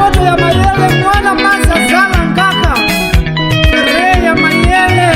watoto ya Mayele mwana masa sana ngaka sherehe ya Mayele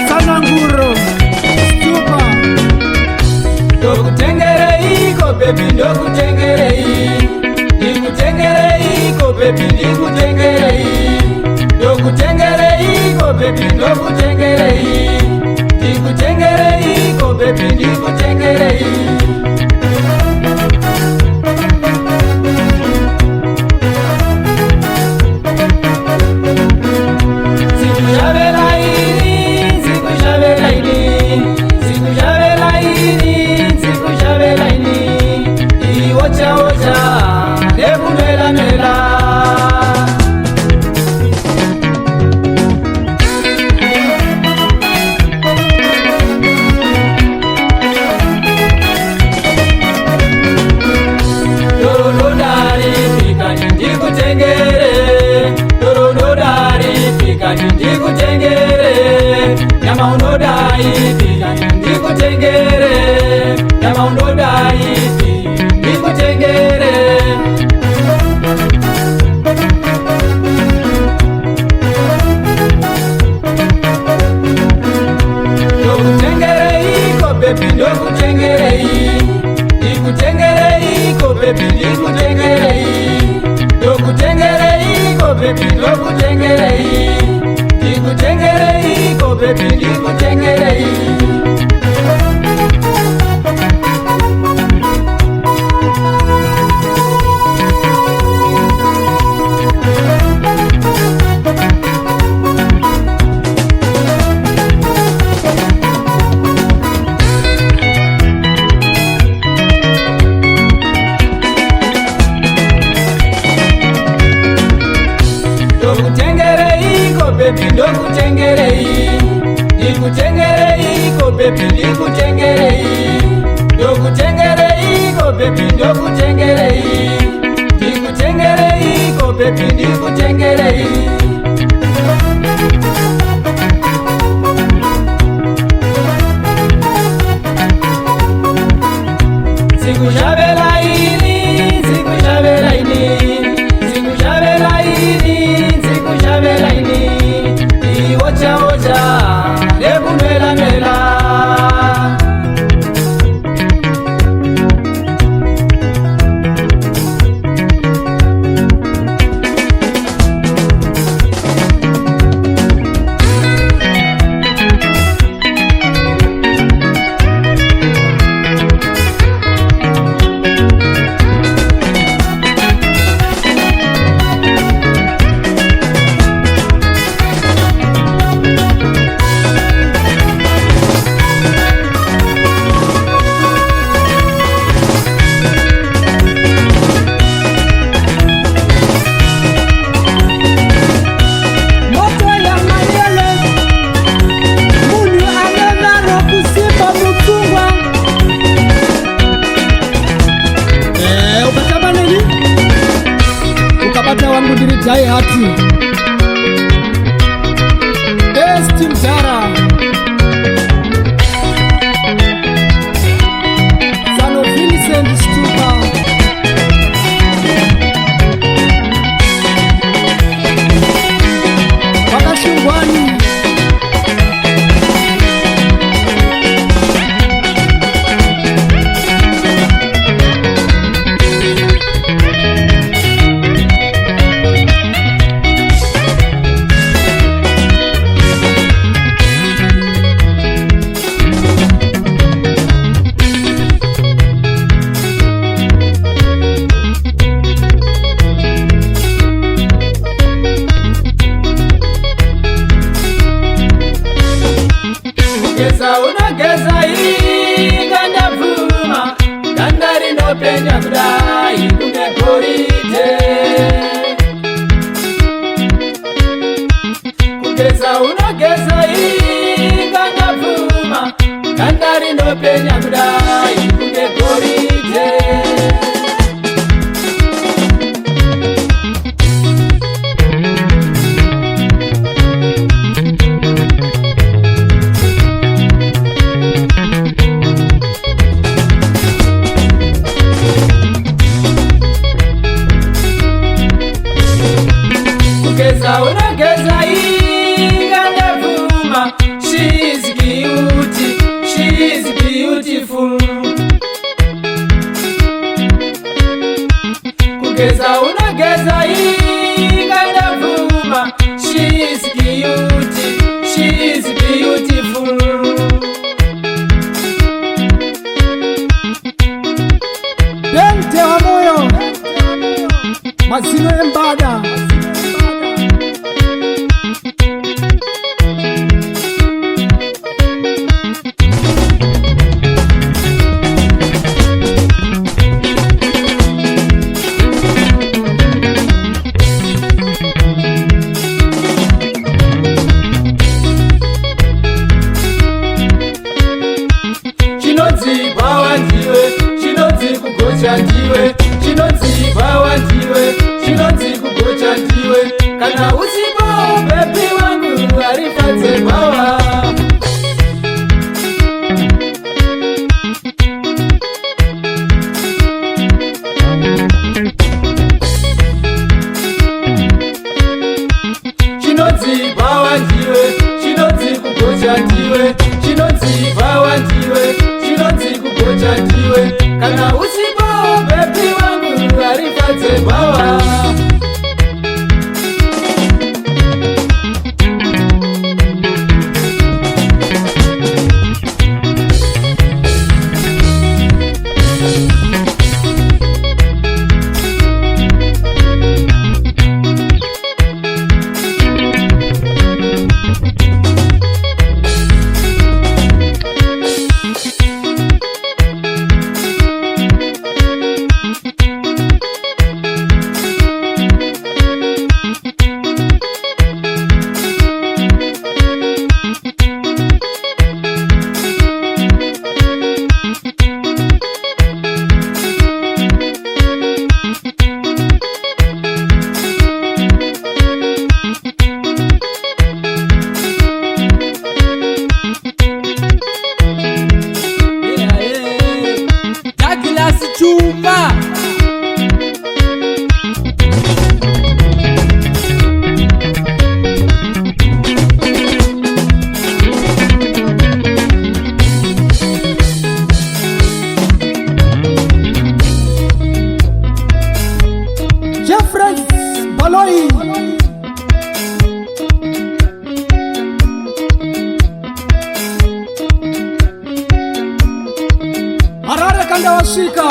sana nguro stupa ndokutengere iko baby ndokutengere ndikutengere iko baby ndikutengere ndokutengere iko baby ndokutengere ndikutengere iko baby ndikutengere Nyama unodai ndikutengere nyama unodai ndikutengere ndokutengere iko baby ndokutengere ndikutengere iko baby ndikutengere ndokutengere iko baby ndokutengere ndikutengere iko baby ndikutengere ndokutengere iko baby ndokutengere ndikutengere iko baby ndikutengere ndokutengere iko baby ndokutengere ndikutengere iko baby ndikutengere sikushabela ini sikushabela ini sikushabela ini sikushabela ini iwocha wocha nekumela mela Jai hati Esti Mtara Sano Vincent Stupa Wakashungwani unogeza inganda vuma dandari ndopenya kudai kunekorite kugeza unogeza inganda vuma dandari ndopenya kudai kunekorite geza unogeza ingandavuma. She is beauty, she is beautiful. Bente wa moyo Masino Embada. Chinodzibawa ndiwe, chinodzi kugocha ndiwe, chinodzibawa ndiwe, chinodzi kugocha ndiwe. Kana usipo bebi wangu arifadze bawa. Chinodzibawa ndiwe, chinodzi kugocha ndiwe, chinodzibawa ndiwe, chinodzi kugocha ndiwe. Kana usipo bebi wangu arifadze bawa. Harare kanda washika.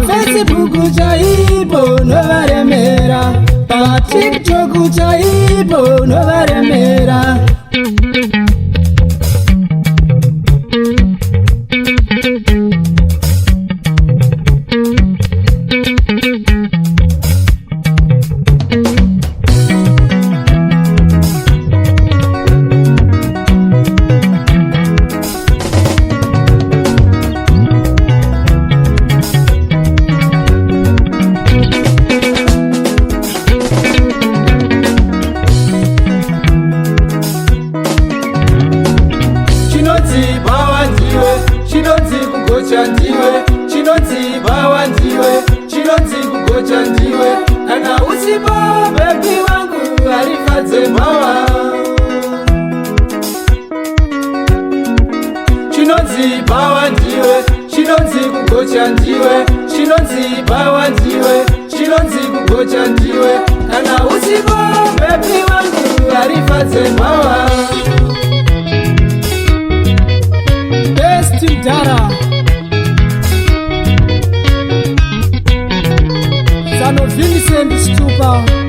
Facebook chaipo novaremera, pa TikTok chaipo novaremera. Chinodzibawa ndiwe, chinodzi kugocha ndiwe. Kana usipo bebi wangu arifadze bawa. Chinodzibawa ndiwe, chinodzi kugocha ndiwe, chinodzibawa ndiwe, chinodzi kugocha ndiwe. Kana baby wangu Arifa Mawa. Best Mtara Sano Vincent Stupa